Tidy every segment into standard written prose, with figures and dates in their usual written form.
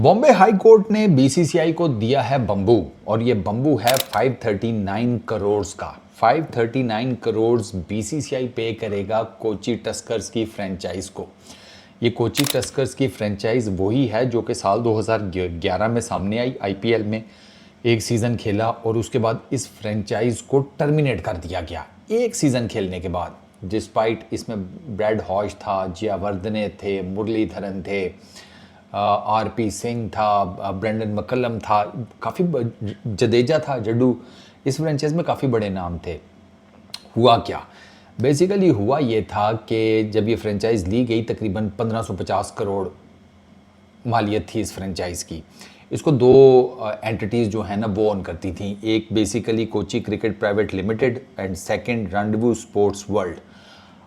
Bombay high court ने BCCI को दिया है बम्बू, और ये बम्बू है 539 करोड़ का। 539 करोड़ बीसीसीआई पे करेगा कोची टस्कर्स की फ्रेंचाइज को। ये कोची टस्कर्स की फ्रेंचाइज वही है जो कि साल 2011 में सामने आई, आईपीएल में एक सीज़न खेला और उसके बाद इस फ्रेंचाइज को टर्मिनेट कर दिया गया एक सीज़न खेलने के बाद। डिस्पाइट इसमें ब्रैड हॉज था, जयावर्धने थे, मुरलीधरन थे, आरपी सिंह था, ब्रेंडन मक्कलम था, काफ़ी जडेजा था, जड्डू, इस फ्रेंचाइज में काफ़ी बड़े नाम थे। हुआ क्या, बेसिकली हुआ ये था कि जब ये फ्रेंचाइज ली गई तकरीबन 1550 करोड़ मालियत थी इस फ्रेंचाइज की। इसको दो एंटिटीज़ जो है ना वो ओन करती थी, एक basically Kochi cricket private limited and second rendezvous sports world.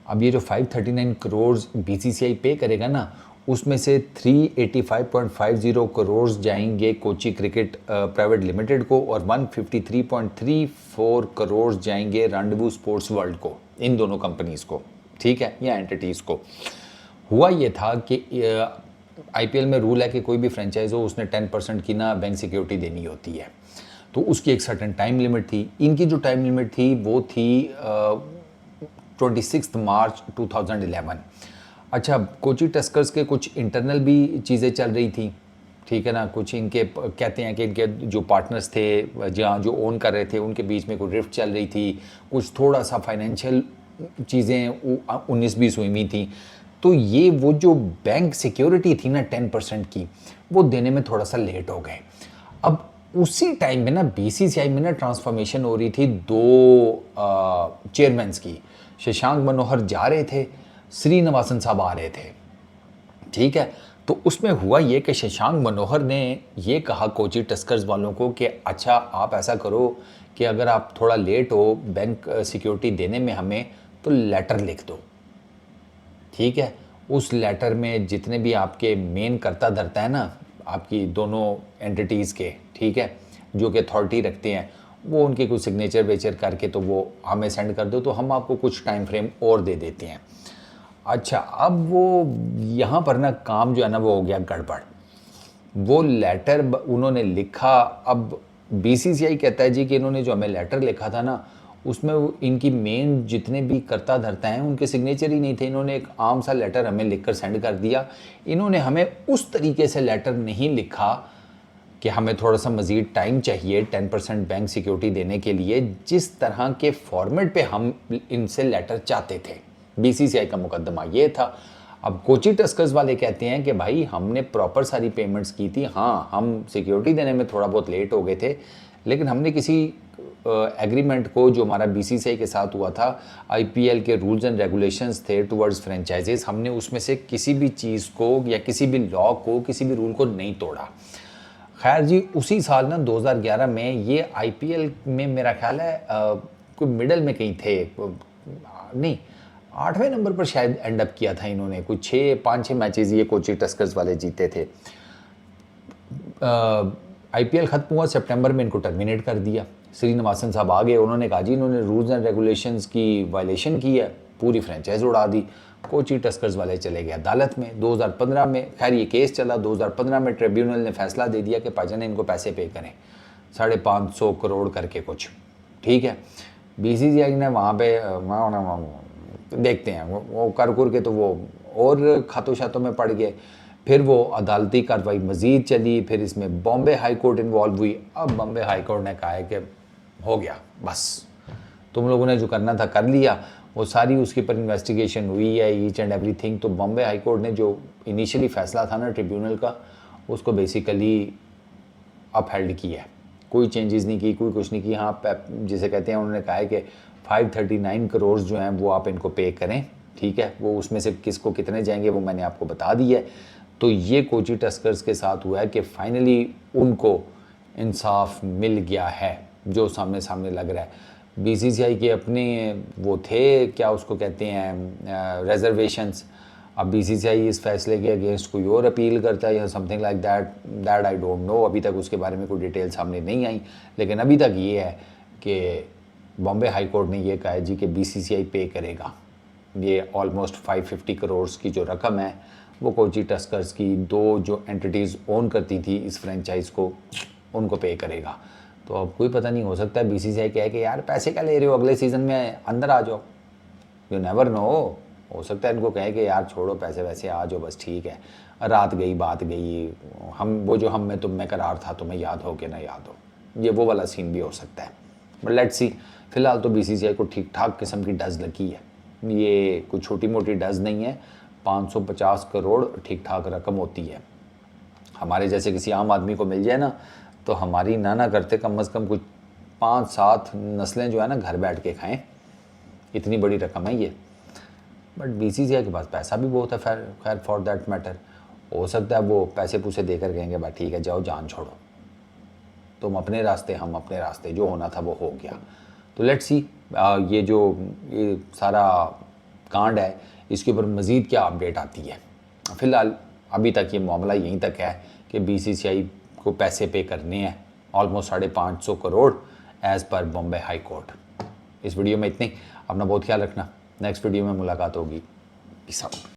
अब ये जो 539 करोड़ बीसीसीआई पे करेगा ना, उसमें से 385.50 करोड़ जाएंगे कोची क्रिकेट प्राइवेट लिमिटेड को और 153.34 करोड़ जाएंगे रंडवू स्पोर्ट्स वर्ल्ड को, इन दोनों कंपनीज़ को, ठीक है, या एंटिटीज़ को। हुआ ये था कि आईपीएल में रूल है कि कोई भी फ्रेंचाइज हो उसने 10% की ना बैंक सिक्योरिटी देनी होती है, तो उसकी एक सर्टेन टाइम लिमिट थी। इनकी जो टाइम लिमिट थी वो थी 26 मार्च 2011। अच्छा, कोची टस्कर्स के कुछ इंटरनल भी चीज़ें चल रही थी, ठीक है ना। कुछ इनके कहते हैं कि इनके जो पार्टनर्स थे, जहाँ जो ओन कर रहे थे, उनके बीच में कोई रिफ्ट चल रही थी, कुछ थोड़ा सा फाइनेंशियल चीज़ें 19-20 हुई थी। तो ये वो जो बैंक सिक्योरिटी थी ना 10% की, वो देने में थोड़ा सा लेट हो गए। अब उसी टाइम में ना बीसीसीआई में ना ट्रांसफॉर्मेशन हो रही थी दो चेयरमैन्स की। शशांक मनोहर जा रहे थे, श्रीनिवासन साहब आ रहे थे, ठीक है। तो उसमें हुआ ये कि शशांक मनोहर ने ये कहा कोची टस्कर्स वालों को कि अच्छा आप ऐसा करो कि अगर आप थोड़ा लेट हो बैंक सिक्योरिटी देने में हमें, तो लेटर लिख दो, ठीक है। उस लेटर में जितने भी आपके मेन करता धरता है ना आपकी दोनों एंटिटीज़ के, ठीक है, जो कि अथॉरिटी रखते हैं, वो उनके कुछ सिग्नेचर वेचर करके तो वो हमें सेंड कर दो, तो हम आपको कुछ टाइम फ्रेम और दे देते हैं। अच्छा, अब वो यहाँ पर ना काम जो है ना वो हो गया गड़बड़। वो लेटर उन्होंने लिखा, अब बीसीसीआई कहता है जी कि इन्होंने जो हमें लेटर लिखा था ना उसमें इनकी मेन जितने भी करता धरता हैं उनके सिग्नेचर ही नहीं थे। इन्होंने एक आम सा लेटर हमें लिखकर सेंड कर दिया। इन्होंने हमें उस तरीके से लेटर नहीं लिखा कि हमें थोड़ा सा मज़ीद टाइम चाहिए 10% बैंक सिक्योरिटी देने के लिए, जिस तरह के फॉर्मेट पे हम इनसे लेटर चाहते थे। बीसीसीआई का मुकदमा ये था। अब कोची टस्कर्स वाले कहते हैं कि भाई हमने प्रॉपर सारी पेमेंट्स की थी, हाँ हम सिक्योरिटी देने में थोड़ा बहुत लेट हो गए थे, लेकिन हमने किसी एग्रीमेंट को जो हमारा बीसीसीआई के साथ हुआ था, आईपीएल के रूल्स एंड रेगुलेशंस थे टुवर्ड्स फ्रेंचाइजेस, हमने उसमें से किसी भी चीज़ को या किसी भी लॉ को, किसी भी रूल को नहीं तोड़ा। खैर जी, उसी साल ना 2011 में ये आईपीएल में मेरा ख्याल है कोई मिडल में कहीं थे, नहीं 8वें नंबर पर शायद एंड अप किया था इन्होंने। कुछ 5-6 मैचेस ये कोची टस्कर्स वाले जीते थे। आईपीएल ख़त्म हुआ, सितंबर में इनको टर्मिनेट कर दिया। श्रीनिवासन साहब आ गए, उन्होंने कहा जी इन्होंने रूल्स एंड रेगुलेशंस की वायलेशन की है, पूरी फ्रेंचाइज उड़ा दी। कोची टस्कर्स वाले चले गए अदालत में 2015 में। खैर ये केस चला, 2015 में ट्रिब्यूनल ने फैसला दे दिया कि भाईजान इनको पैसे पे करें 550 करोड़ करके कुछ, ठीक है। बीसीसीआई ने वहाँ पे देखते हैं वो कर के तो वो और खातों शातों में पड़ गए। फिर वो अदालती कार्रवाई मज़ीद चली, फिर इसमें बॉम्बे हाई कोर्ट इन्वॉल्व हुई। अब बॉम्बे हाई कोर्ट ने कहा है कि हो गया, बस तुम लोगों ने जो करना था कर लिया। वो सारी उसके पर इन्वेस्टिगेशन हुई है, ईच एंड एवरीथिंग। तो बॉम्बे हाई कोर्ट ने जो इनिशियली फैसला था ना ट्रिब्यूनल का, उसको बेसिकली अपहेल्ड किया है, कोई चेंजेस नहीं की, कोई कुछ नहीं की। हाँ, जिसे कहते हैं, उन्होंने कहा है कि 539 करोड़ जो हैं वो आप इनको पे करें, ठीक है। वो उसमें से किसको कितने जाएंगे वो मैंने आपको बता दिया है। तो ये कोची टस्कर्स के साथ हुआ है कि फाइनली उनको इंसाफ मिल गया है, जो सामने सामने लग रहा है। बीसीसीआई के अपने वो थे, क्या उसको कहते हैं, रिजर्वेशंस। अब बीसीसीआई इस फैसले के अगेंस्ट कोई और अपील करता है या something like that I don't know. अभी तक उसके बारे में कोई डिटेल सामने नहीं आई, लेकिन अभी तक ये है कि बॉम्बे हाई कोर्ट ने ये कहा है जी कि बीसीसीआई पे करेगा। ये ऑलमोस्ट 550 करोड़ की जो रकम है वो कोची टस्कर्स की 2 जो एंटिटीज़ ओन करती थी इस फ्रेंचाइज को, उनको पे करेगा। तो अब कोई पता नहीं, हो सकता है बीसीसीआई कहे कि यार पैसे क्या ले रहे हो, अगले सीज़न में अंदर आ जाओ। यू नेवर नो, हो सकता है इनको कहे कि यार छोड़ो पैसे वैसे, आ जाओ बस, ठीक है, रात गई बात गई, हम वो जो हम में तुम में करार था तुम्हें याद हो कि ना याद हो, ये वो वाला सीन भी हो सकता है। बट लेट्स सी, फिलहाल तो बीसीसीआई को ठीक ठाक किस्म की डज लगी है, ये कोई छोटी मोटी डज नहीं है। 550 करोड़ ठीक ठाक रकम होती है। हमारे जैसे किसी आम आदमी को मिल जाए ना, तो हमारी ना करते कम से कम कुछ 5-7 नस्लें जो है ना घर बैठ के खाएं, इतनी बड़ी रकम है ये। बट बीसीसीआई के पास पैसा भी बहुत है, खैर फॉर दैट मैटर। हो सकता है वो पैसे पूसे देकर कहेंगे भाई ठीक है जाओ जान छोड़ो, तुम अपने रास्ते हम अपने रास्ते, जो होना था वो हो गया। तो लेट्स सी ये सारा कांड है, इसके ऊपर मज़ीद क्या अपडेट आती है। फ़िलहाल अभी तक ये मामला यहीं तक है कि बीसीसीआई को पैसे पे करने हैं almost 550 crore as per Bombay high court. इस वीडियो में इतनी, अपना बहुत ख्याल रखना, नेक्स्ट वीडियो में मुलाकात होगी। Peace out.